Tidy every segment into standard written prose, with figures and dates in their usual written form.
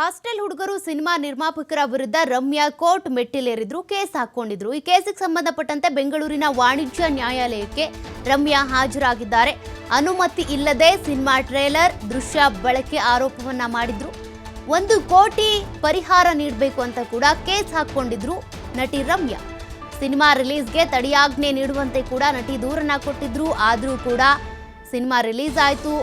Hostel ಹುಡುಗರು cinema ನಿರ್ಮಾಪಕರ ವಿರುದ್ಧ ರಮ್ಯಾ ಕೋರ್ಟ್ ಮೆಟ್ಟಿಲೇರಿದ್ರು, ಕೇಸ್ ಹಾಕೊಂಡಿದ್ರು. ಈ ಕೇಸಿಗೆ ಸಂಬಂಧಪಟ್ಟಂತೆ ಬೆಂಗಳೂರಿನ ವಾಣಿಜ್ಯ ನ್ಯಾಯಾಲಯಕ್ಕೆ ರಮ್ಯಾ ಹಾಜರಾಗಿದ್ದಾರೆ. ಅನುಮತಿ ಇಲ್ಲದೆ ಸಿನಿಮಾ ಟ್ರೇಲರ್ ದೃಶ್ಯ ಬಳಕೆ ಆರೋಪವನ್ನ ಮಾಡಿದ್ರು. 1 ಕೋಟಿ ಪರಿಹಾರ ನೀಡಬೇಕು ಅಂತ ಕೂಡ ಕೇಸ್ ಹಾಕೊಂಡಿದ್ರು ನಟಿ ರಮ್ಯಾ. ಸಿನಿಮಾ ರಿಲೀಸ್ಗೆ ತಡೆಯಾಜ್ಞೆ ನೀಡುವಂತೆ ಕೂಡ ನಟಿ ದೂರನ್ನ ಕೊಟ್ಟಿದ್ರು. ಆದರೂ ಕೂಡ ಸಿನಿಮಾ ರಿಲೀಸ್ ಆಯಿತು,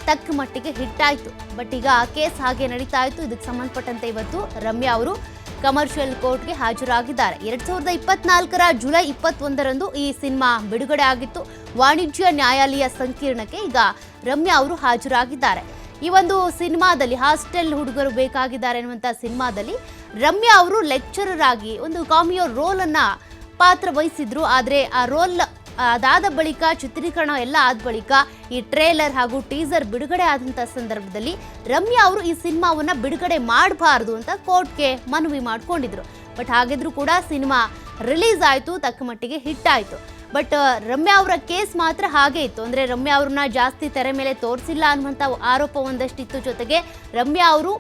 ತಕ್ಕ ಮಟ್ಟಿಗೆ ಹಿಟ್ ಆಯಿತು. ಬಟ್ ಈಗ ಕೇಸ್ ಹಾಗೆ ನಡೀತಾ ಇತ್ತು. ಇದಕ್ಕೆ ಸಂಬಂಧಪಟ್ಟಂತೆ ಇವತ್ತು ರಮ್ಯಾ ಅವರು ಕಮರ್ಷಿಯಲ್ ಕೋರ್ಟ್ಗೆ ಹಾಜರಾಗಿದ್ದಾರೆ. 2024ರ ಜುಲೈ 21ರಂದು ಈ ಸಿನಿಮಾ ಬಿಡುಗಡೆ ಆಗಿತ್ತು. ವಾಣಿಜ್ಯ ನ್ಯಾಯಾಲಯ ಸಂಕೀರ್ಣಕ್ಕೆ ಈಗ ರಮ್ಯಾ ಅವರು ಹಾಜರಾಗಿದ್ದಾರೆ. ಈ ಒಂದು ಸಿನಿಮಾದಲ್ಲಿ ಹಾಸ್ಟೆಲ್ ಹುಡುಗರು ಬೇಕಾಗಿದ್ದಾರೆ ಅನ್ನುವಂಥ ಸಿನಿಮಾದಲ್ಲಿ ರಮ್ಯಾ ಅವರು ಲೆಕ್ಚರರ್ ಆಗಿ ಒಂದು ಕಾಮಿಯೋ ರೋಲ್ ಅನ್ನ ಪಾತ್ರ ವಹಿಸಿದ್ರು. ಆದರೆ ಆ ರೋಲ್ ಅದಾದ ಬಳಿಕ ಚಿತ್ರೀಕರಣ ಎಲ್ಲ ಆದ ಬಳಿಕ ಈ ಟ್ರೇಲರ್ ಹಾಗೂ ಟೀಸರ್ ಬಿಡುಗಡೆ ಆದಂಥ ಸಂದರ್ಭದಲ್ಲಿ ರಮ್ಯಾ ಅವರು ಈ ಸಿನಿಮಾವನ್ನ ಬಿಡುಗಡೆ ಮಾಡಬಾರ್ದು ಅಂತ ಕೋರ್ಟ್ಗೆ ಮನವಿ ಮಾಡ್ಕೊಂಡಿದ್ರು. ಬಟ್ ಹಾಗಿದ್ರು ಕೂಡ ಸಿನಿಮಾ ರಿಲೀಸ್ ಆಯಿತು, ತಕ್ಕ ಮಟ್ಟಿಗೆ ಹಿಟ್ ಆಯಿತು. ಬಟ್ ರಮ್ಯಾ ಅವರ ಕೇಸ್ ಮಾತ್ರ ಹಾಗೆ ಇತ್ತು. ಅಂದರೆ ರಮ್ಯಾ ಅವ್ರನ್ನ ಜಾಸ್ತಿ ತೆರೆ ಮೇಲೆ ತೋರಿಸಿಲ್ಲ ಅನ್ನುವಂಥ ಆರೋಪ ಒಂದಷ್ಟಿತ್ತು. ಜೊತೆಗೆ ರಮ್ಯಾ ಅವರು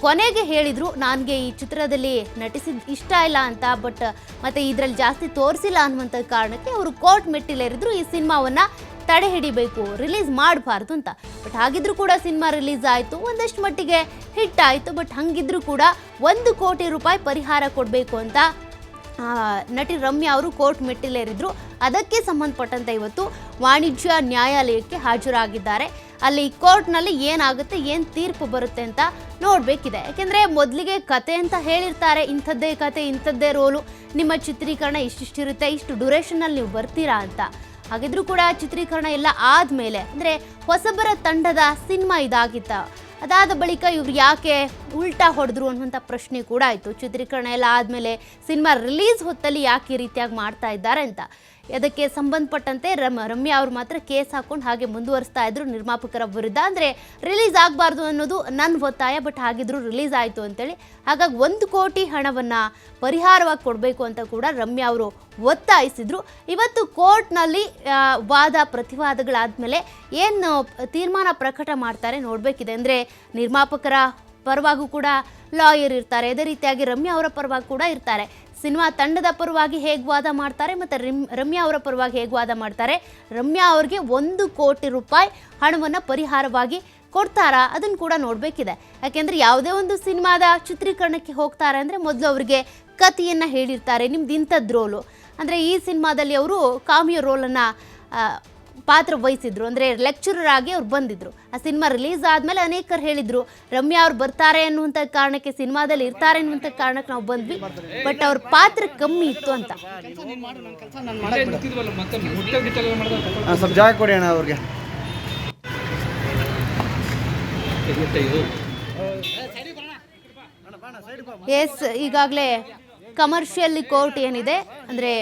ಕೊನೆಗೆ ಹೇಳಿದ್ರು, ನನಗೆ ಈ ಚಿತ್ರದಲ್ಲಿ ನಟಿಸಿದ ಇಷ್ಟ ಇಲ್ಲ ಅಂತ, ಬಟ್ ಮತ್ತೆ ಇದರಲ್ಲಿ ಜಾಸ್ತಿ ತೋರಿಸಿಲ್ಲ ಅನ್ನುವಂಥ ಕಾರಣಕ್ಕೆ ಅವರು ಕೋರ್ಟ್ ಮೆಟ್ಟಿಲೇರಿದ್ರು, ಈ ಸಿನಿಮಾವನ್ನ ತಡೆ ಹಿಡಿಬೇಕು, ರಿಲೀಸ್ ಮಾಡಬಾರ್ದು ಅಂತ. ಬಟ್ ಹಾಗಿದ್ರು ಕೂಡ ಸಿನಿಮಾ ರಿಲೀಸ್ ಆಯಿತು, ಒಂದಷ್ಟು ಮಟ್ಟಿಗೆ ಹಿಟ್ ಆಯಿತು. ಬಟ್ ಹಂಗಿದ್ರು ಕೂಡ 1 ಕೋಟಿ ರೂಪಾಯಿ ಪರಿಹಾರ ಕೊಡಬೇಕು ಅಂತ ನಟಿ ರಮ್ಯಾ ಅವರು ಕೋರ್ಟ್ ಮೆಟ್ಟಿಲೇರಿದ್ರು. ಅದಕ್ಕೆ ಸಂಬಂಧಪಟ್ಟಂತೆ ಇವತ್ತು ವಾಣಿಜ್ಯ ನ್ಯಾಯಾಲಯಕ್ಕೆ ಹಾಜರಾಗಿದ್ದಾರೆ. ಅಲ್ಲಿ ಕೋರ್ಟ್ನಲ್ಲಿ ಏನಾಗುತ್ತೆ, ಏನು ತೀರ್ಪು ಬರುತ್ತೆ ಅಂತ ನೋಡಬೇಕಿದೆ. ಯಾಕೆಂದರೆ ಮೊದಲಿಗೆ ಕತೆ ಅಂತ ಹೇಳಿರ್ತಾರೆ, ಇಂಥದ್ದೇ ಕತೆ, ಇಂಥದ್ದೇ ರೋಲು, ನಿಮ್ಮ ಚಿತ್ರೀಕರಣ ಇಷ್ಟಿರುತ್ತೆ, ಇಷ್ಟು ಡ್ಯೂರೇಷನಲ್ಲಿ ನೀವು ಬರ್ತೀರಾ ಅಂತ. ಹಾಗಿದ್ರೂ ಕೂಡ ಚಿತ್ರೀಕರಣ ಎಲ್ಲ ಆದಮೇಲೆ, ಅಂದರೆ ಹೊಸಬರ ತಂಡದ ಸಿನಿಮಾ ಇದಾಗಿತ್ತ, ಅದಾದ ಬಳಿಕ ಇವ್ರು ಯಾಕೆ ಉಲ್ಟಾ ಹೊಡೆದ್ರು ಅನ್ನುವಂಥ ಪ್ರಶ್ನೆ ಕೂಡ ಆಯಿತು. ಚಿತ್ರೀಕರಣ ಎಲ್ಲ ಆದಮೇಲೆ ಸಿನಿಮಾ ರಿಲೀಸ್ ಹೊತ್ತಲ್ಲಿ ಯಾಕೆ ಈ ರೀತಿಯಾಗಿ ಮಾಡ್ತಾ ಇದ್ದಾರೆ ಅಂತ. ಅದಕ್ಕೆ ಸಂಬಂಧಪಟ್ಟಂತೆ ರಮ್ಯಾ ಅವರು ಮಾತ್ರ ಕೇಸ್ ಹಾಕೊಂಡು ಹಾಗೆ ಮುಂದುವರಿಸ್ತಾ ಇದ್ರು ನಿರ್ಮಾಪಕರ ವಿರುದ್ಧ. ಅಂದರೆ ರಿಲೀಸ್ ಆಗಬಾರ್ದು ಅನ್ನೋದು ನನ್ನ ಒತ್ತಾಯ, ಬಟ್ ಹಾಗಿದ್ರು ರಿಲೀಸ್ ಆಯಿತು ಅಂತೇಳಿ. ಹಾಗಾಗಿ 1 ಕೋಟಿ ಹಣವನ್ನು ಪರಿಹಾರವಾಗಿ ಕೊಡಬೇಕು ಅಂತ ಕೂಡ ರಮ್ಯಾ ಅವರು ಒತ್ತಾಯಿಸಿದ್ರು. ಇವತ್ತು ಕೋರ್ಟ್ನಲ್ಲಿ ವಾದ ಪ್ರತಿವಾದಗಳಾದಮೇಲೆ ಏನು ತೀರ್ಮಾನ ಪ್ರಕಟ ಮಾಡ್ತಾರೆ ನೋಡಬೇಕಿದೆ. ಅಂದರೆ ನಿರ್ಮಾಪಕರ ಪರವಾಗೂ ಕೂಡ ಲಾಯರ್ ಇರ್ತಾರೆ, ಅದೇ ರೀತಿಯಾಗಿ ರಮ್ಯಾ ಅವರ ಪರವಾಗಿ ಕೂಡ ಇರ್ತಾರೆ. ಸಿನಿಮಾ ತಂಡದ ಪರವಾಗಿ ಹೇಗೆ ವಾದ ಮಾಡ್ತಾರೆ ಮತ್ತು ರಮ್ಯಾ ಅವರ ಪರವಾಗಿ ಹೇಗೆ ವಾದ ಮಾಡ್ತಾರೆ, ರಮ್ಯಾ ಅವ್ರಿಗೆ 1 ಕೋಟಿ ರೂಪಾಯಿ ಹಣವನ್ನು ಪರಿಹಾರವಾಗಿ ಕೊಡ್ತಾರಾ ಅದನ್ನು ಕೂಡ ನೋಡಬೇಕಿದೆ. ಯಾಕೆಂದರೆ ಯಾವುದೇ ಒಂದು ಸಿನಿಮಾದ ಚಿತ್ರೀಕರಣಕ್ಕೆ ಹೋಗ್ತಾರೆ ಅಂದರೆ ಮೊದಲು ಅವರಿಗೆ ಕಥೆಯನ್ನು ಹೇಳಿರ್ತಾರೆ, ನಿಮ್ದು ಇಂಥದ್ದು ರೋಲು. ಅಂದರೆ ಈ ಸಿನಿಮಾದಲ್ಲಿ ಅವರು ಕಾಮಿಯೋ ರೋಲನ್ನು ಪಾತ್ರ ವಹಿಸಿದ್ರು, ಅಂದರೆ ಲೆಕ್ಚರರ್ ಆಗಿ ಅವ್ರು ಬಂದಿದ್ರು. ಆ ಸಿನಿಮಾ ರಿಲೀಸ್ ಆದಮೇಲೆ ಅನೇಕರು ಹೇಳಿದರು, ರಮ್ಯಾ ಅವ್ರು ಬರ್ತಾರೆ ಅನ್ನುವಂಥ ಕಾರಣಕ್ಕೆ, ಸಿನಿಮಾದಲ್ಲಿ ಇರ್ತಾರೆ ಅನ್ನುವಂಥ ಕಾರಣಕ್ಕೆ ನಾವು ಬಂದ್ವಿ, ಬಟ್ ಅವ್ರ ಪಾತ್ರ ಕಮ್ಮಿ ಇತ್ತು ಅಂತ. ಸ್ವಲ್ಪ ಜಾಗ ಕೊಡಿ ಅಣ್ಣ ಅವ್ರಿಗೆ. ಎಸ್, ಈಗಾಗಲೇ ಕಮರ್ಷಿಯಲ್ ಕೋರ್ಟ್ ಏನಿದೆ, ಅಂದರೆ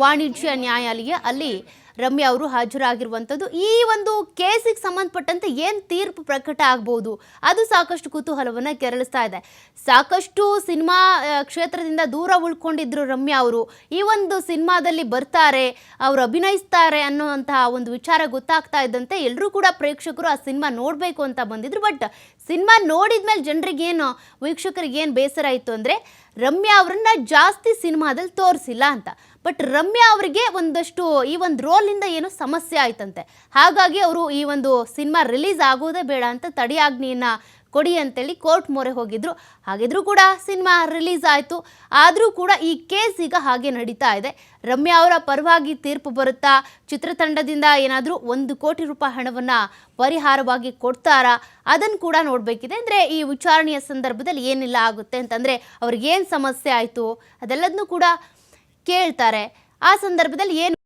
ವಾಣಿಜ್ಯ ನ್ಯಾಯಾಲಯ, ಅಲ್ಲಿ ರಮ್ಯಾ ಅವರು ಹಾಜರಾಗಿರುವಂಥದ್ದು. ಈ ಒಂದು ಕೇಸಿಗೆ ಸಂಬಂಧಪಟ್ಟಂತೆ ಏನು ತೀರ್ಪು ಪ್ರಕಟ ಆಗ್ಬೋದು ಅದು ಸಾಕಷ್ಟು ಕುತೂಹಲವನ್ನು ಕೆರಳಿಸ್ತಾ ಇದೆ. ಸಾಕಷ್ಟು ಸಿನಿಮಾ ಕ್ಷೇತ್ರದಿಂದ ದೂರ ಉಳ್ಕೊಂಡಿದ್ರು ರಮ್ಯಾ ಅವರು. ಈ ಒಂದು ಸಿನಿಮಾದಲ್ಲಿ ಬರ್ತಾರೆ, ಅವರು ಅಭಿನಯಿಸ್ತಾರೆ ಅನ್ನೋವಂತಹ ಒಂದು ವಿಚಾರ ಗೊತ್ತಾಗ್ತಾ ಇದ್ದಂತೆ ಎಲ್ಲರೂ ಕೂಡ ಪ್ರೇಕ್ಷಕರು ಆ ಸಿನಿಮಾ ನೋಡಬೇಕು ಅಂತ ಬಂದಿದ್ರು. ಬಟ್ ಸಿನಿಮಾ ನೋಡಿದ್ಮೇಲೆ ಜನರಿಗೇನು, ವೀಕ್ಷಕರಿಗೇನು ಬೇಸರ ಇತ್ತು ಅಂದರೆ ರಮ್ಯಾ ಅವರನ್ನ ಜಾಸ್ತಿ ಸಿನಿಮಾದಲ್ಲಿ ತೋರಿಸಿಲ್ಲ ಅಂತ. ಬಟ್ ರಮ್ಯಾ ಅವರಿಗೆ ಒಂದಷ್ಟು ಈ ಒಂದು ರೋಲಿಂದ ಏನೋ ಸಮಸ್ಯೆ ಆಯ್ತಂತೆ. ಹಾಗಾಗಿ ಅವರು ಈ ಒಂದು ಸಿನಿಮಾ ರಿಲೀಸ್ ಆಗೋದೇ ಬೇಡ ಅಂತ ತಡೆಯಾಜ್ಞೆಯನ್ನು ಕೊಡಿ ಅಂತೇಳಿ ಕೋರ್ಟ್ ಮೊರೆ ಹೋಗಿದ್ರು. ಹಾಗಿದ್ರೂ ಕೂಡ ಸಿನಿಮಾ ರಿಲೀಸ್ ಆಯಿತು. ಆದರೂ ಕೂಡ ಈ ಕೇಸ್ ಈಗ ಹಾಗೆ ನಡೀತಾ ಇದೆ. ರಮ್ಯಾ ಅವರ ಪರವಾಗಿ ತೀರ್ಪು ಬರುತ್ತಾ, ಚಿತ್ರತಂಡದಿಂದ ಏನಾದರೂ 1 ಕೋಟಿ ರೂಪಾಯಿ ಹಣವನ್ನು ಪರಿಹಾರವಾಗಿ ಕೊಡ್ತಾರಾ ಅದನ್ನು ಕೂಡ ನೋಡಬೇಕಿದೆ. ಅಂದರೆ ಈ ವಿಚಾರಣೆಯ ಸಂದರ್ಭದಲ್ಲಿ ಏನೆಲ್ಲ ಆಗುತ್ತೆ ಅಂತಂದರೆ ಅವ್ರಿಗೇನು ಸಮಸ್ಯೆ ಆಯಿತು ಅದೆಲ್ಲದನ್ನೂ ಕೂಡ ಕೇಳ್ತಾರೆ. ಆ ಸಂದರ್ಭದಲ್ಲಿ ಏನು